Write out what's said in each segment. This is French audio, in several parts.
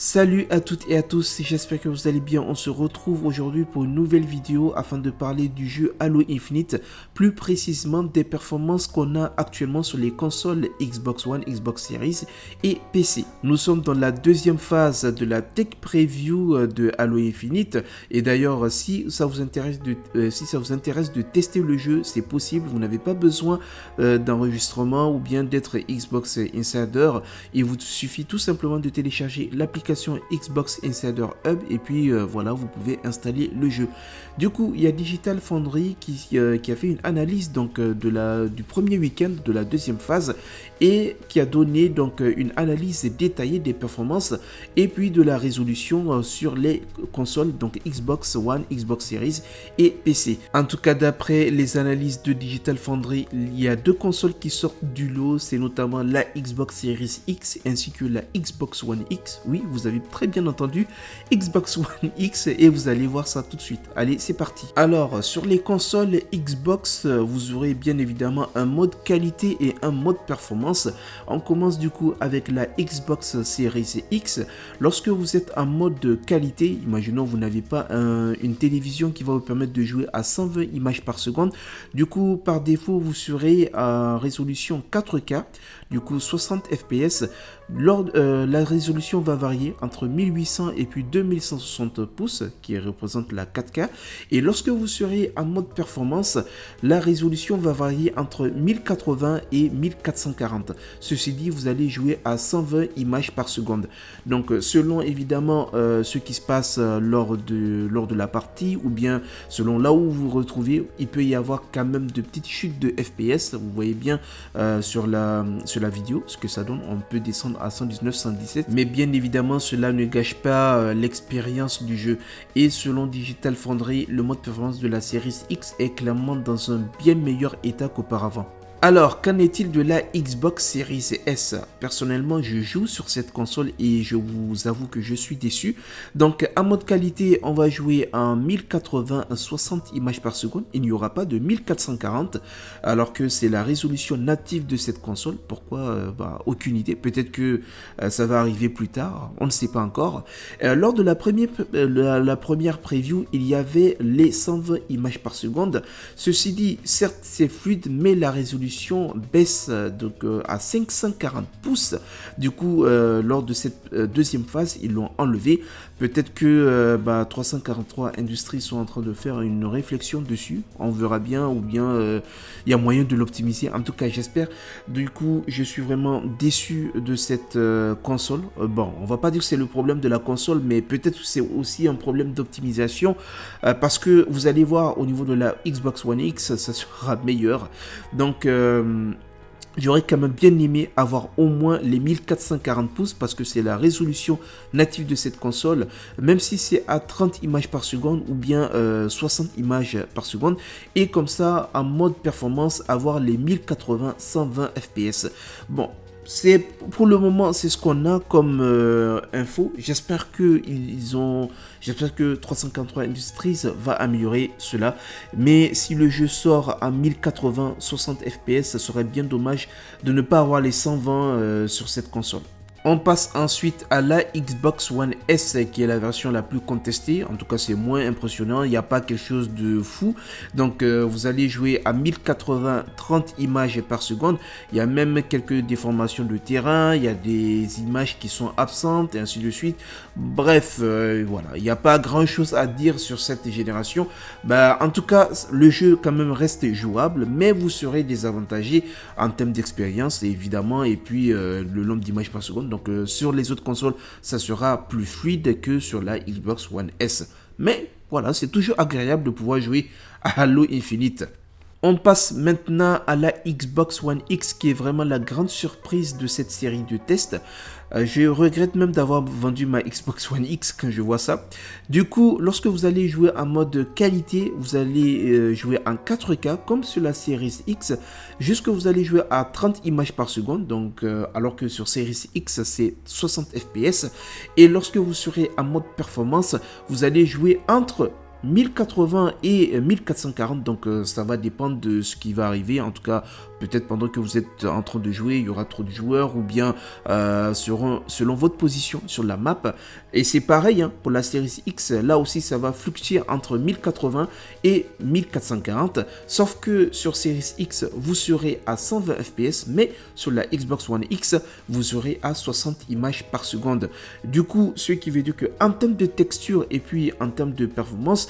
Salut à toutes et à tous, j'espère que vous allez bien. On se retrouve aujourd'hui pour une nouvelle vidéo afin de parler du jeu Halo Infinite, plus précisément des performances qu'on a actuellement sur les consoles Xbox One, Xbox Series et PC. Nous sommes dans la deuxième phase de la tech preview de Halo Infinite et d'ailleurs si ça vous intéresse de tester le jeu, c'est possible, vous n'avez pas besoin d'enregistrement ou bien d'être Xbox Insider. Il vous suffit tout simplement de télécharger l'application Xbox Insider Hub et puis voilà, vous pouvez installer le jeu. Du coup, il y a Digital Foundry qui a fait une analyse donc du premier week-end de la deuxième phase et qui a donné donc une analyse détaillée des performances et puis de la résolution sur les consoles donc Xbox One, Xbox Series et PC. En tout cas, d'après les analyses de Digital Foundry, il y a deux consoles qui sortent du lot, c'est notamment la Xbox Series X ainsi que la Xbox One X. Oui, vous avez très bien entendu, Xbox One X, et vous allez voir ça tout de suite. Allez, c'est parti. Alors, sur les consoles Xbox, vous aurez bien évidemment un mode qualité et un mode performance. On commence du coup avec la Xbox Series X. Lorsque vous êtes en mode qualité, imaginons vous n'avez pas une télévision qui va vous permettre de jouer à 120 images par seconde. Du coup, par défaut, vous serez en résolution 4K, du coup 60 fps. La résolution va varier entre 1800 et puis 2160 pouces qui représente la 4K, et lorsque vous serez en mode performance, la résolution va varier entre 1080 et 1440. Ceci dit, vous allez jouer à 120 images par seconde. Donc selon évidemment ce qui se passe lors de la partie, ou bien selon là où vous vous retrouvez, il peut y avoir quand même de petites chutes de FPS. Vous voyez bien sur la vidéo ce que ça donne. On peut descendre à 119, 117, mais bien évidemment cela ne gâche pas l'expérience du jeu. Et selon Digital Foundry, le mode performance de la Series X est clairement dans un bien meilleur état qu'auparavant. Alors, qu'en est-il de la Xbox Series S? Personnellement, je joue sur cette console et je vous avoue que je suis déçu. Donc, en mode qualité, on va jouer en 1080 à 60 images par seconde. Il n'y aura pas de 1440, alors que c'est la résolution native de cette console. Pourquoi? Aucune idée. Peut-être que ça va arriver plus tard. On ne sait pas encore. Lors de la première preview, il y avait les 120 images par seconde. Ceci dit, certes, c'est fluide, mais la résolution baisse donc à 540 pouces. Du coup, lors de cette deuxième phase, ils l'ont enlevé. Peut-être que 343 Industries sont en train de faire une réflexion dessus. On verra bien, ou bien il y a moyen de l'optimiser. En tout cas, j'espère. Du coup, je suis vraiment déçu de cette console. Bon, on va pas dire que c'est le problème de la console, mais peut-être que c'est aussi un problème d'optimisation parce que vous allez voir au niveau de la Xbox One X, ça sera meilleur. Donc j'aurais quand même bien aimé avoir au moins les 1440 pouces parce que c'est la résolution native de cette console, même si c'est à 30 images par seconde ou bien 60 images par seconde, et comme ça en mode performance avoir les 1080 120 fps. Bon, c'est pour le moment, c'est ce qu'on a comme info. J'espère que 343 Industries va améliorer cela. Mais si le jeu sort à 1080 60 fps, ça serait bien dommage de ne pas avoir les 120 sur cette console. On passe ensuite à la Xbox One S qui est la version la plus contestée. En tout cas, c'est moins impressionnant. Il n'y a pas quelque chose de fou. Donc, vous allez jouer à 1080 30 images par seconde. Il y a même quelques déformations de terrain. Il y a des images qui sont absentes et ainsi de suite. Bref, voilà. Il n'y a pas grand chose à dire sur cette génération. En tout cas, le jeu quand même reste jouable, mais vous serez désavantagé en termes d'expérience évidemment, et puis le nombre d'images par seconde. Donc sur les autres consoles, ça sera plus fluide que sur la Xbox One S. Mais voilà, c'est toujours agréable de pouvoir jouer à Halo Infinite. On passe maintenant à la Xbox One X qui est vraiment la grande surprise de cette série de tests. Je regrette même d'avoir vendu ma Xbox One X quand je vois ça. Du coup, lorsque vous allez jouer en mode qualité, vous allez jouer en 4K comme sur la Series X, jusque vous allez jouer à 30 images par seconde, donc alors que sur Series X c'est 60 fps. Et lorsque vous serez en mode performance, vous allez jouer entre 1080 et 1440, donc ça va dépendre de ce qui va arriver. En tout cas, peut-être pendant que vous êtes en train de jouer, il y aura trop de joueurs ou bien selon votre position sur la map. Et c'est pareil pour la Series X, là aussi ça va fluctuer entre 1080 et 1440, sauf que sur Series X, vous serez à 120 fps, mais sur la Xbox One X, vous serez à 60 images par seconde. Du coup, ce qui veut dire que en termes de texture et puis en termes de performance,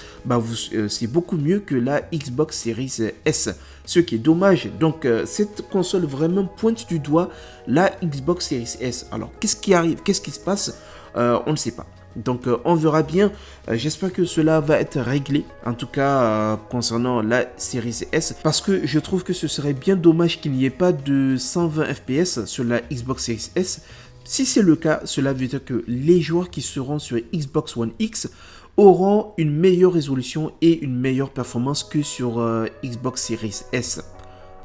c'est beaucoup mieux que la Xbox Series S. Ce qui est dommage. Donc, cette console vraiment pointe du doigt la Xbox Series S. Alors, qu'est-ce qui arrive? Qu'est-ce qui se passe? On ne sait pas. Donc, on verra bien. J'espère que cela va être réglé. En tout cas, concernant la Series S. Parce que je trouve que ce serait bien dommage qu'il n'y ait pas de 120 fps sur la Xbox Series S. Si c'est le cas, cela veut dire que les joueurs qui seront sur Xbox One X auront une meilleure résolution et une meilleure performance que sur Xbox Series S.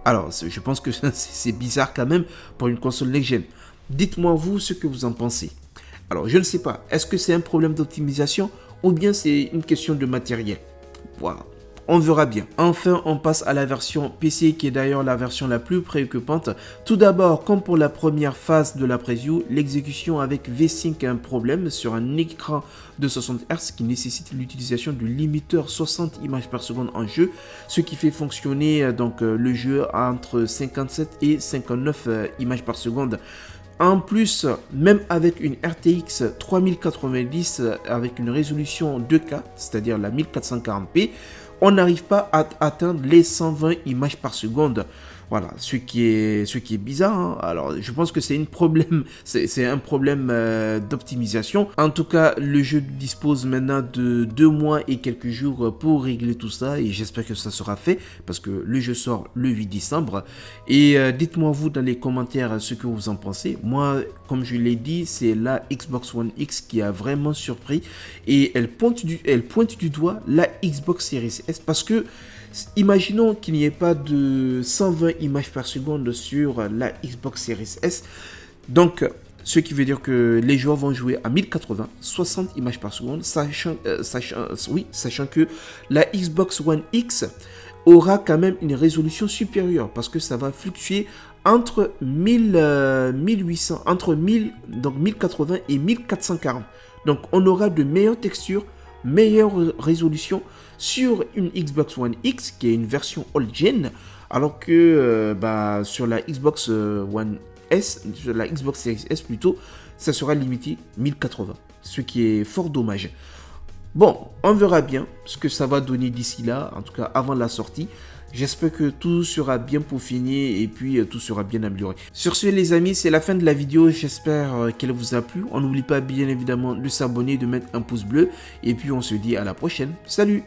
Alors, je pense que c'est bizarre quand même pour une console next-gen. Dites-moi vous ce que vous en pensez. Alors, je ne sais pas. Est-ce que c'est un problème d'optimisation ou bien c'est une question de matériel? Voilà. On verra bien. Enfin, on passe à la version PC qui est d'ailleurs la version la plus préoccupante. Tout d'abord, comme pour la première phase de la preview, l'exécution avec V-Sync a un problème sur un écran de 60 Hz qui nécessite l'utilisation du limiteur 60 images par seconde en jeu, ce qui fait fonctionner donc le jeu entre 57 et 59 images par seconde. En plus, même avec une RTX 3090 avec une résolution 2K, c'est-à-dire la 1440p, on n'arrive pas à atteindre les 120 images par seconde. Voilà, ce qui est bizarre. Alors, je pense que c'est un problème d'optimisation. En tout cas, le jeu dispose maintenant de 2 mois et quelques jours pour régler tout ça. Et j'espère que ça sera fait parce que le jeu sort le 8 décembre. Et dites-moi vous dans les commentaires ce que vous en pensez. Moi, comme je l'ai dit, c'est la Xbox One X qui a vraiment surpris. Et elle pointe du doigt la Xbox Series S parce que imaginons qu'il n'y ait pas de 120 images par seconde sur la Xbox Series S. Donc, ce qui veut dire que les joueurs vont jouer à 1080, 60 images par seconde, sachant que la Xbox One X aura quand même une résolution supérieure parce que ça va fluctuer entre 1800, entre 1080 et 1440. Donc, on aura de meilleures textures, meilleure résolution sur une Xbox One X qui est une version old-gen, alors que sur la Xbox One S, sur la Xbox Series S plutôt, ça sera limité 1080, ce qui est fort dommage. Bon, on verra bien ce que ça va donner d'ici là, en tout cas avant la sortie. J'espère que tout sera bien peaufiné et puis tout sera bien amélioré. Sur ce les amis, c'est la fin de la vidéo. J'espère qu'elle vous a plu. On n'oublie pas bien évidemment de s'abonner, de mettre un pouce bleu. Et puis on se dit à la prochaine. Salut!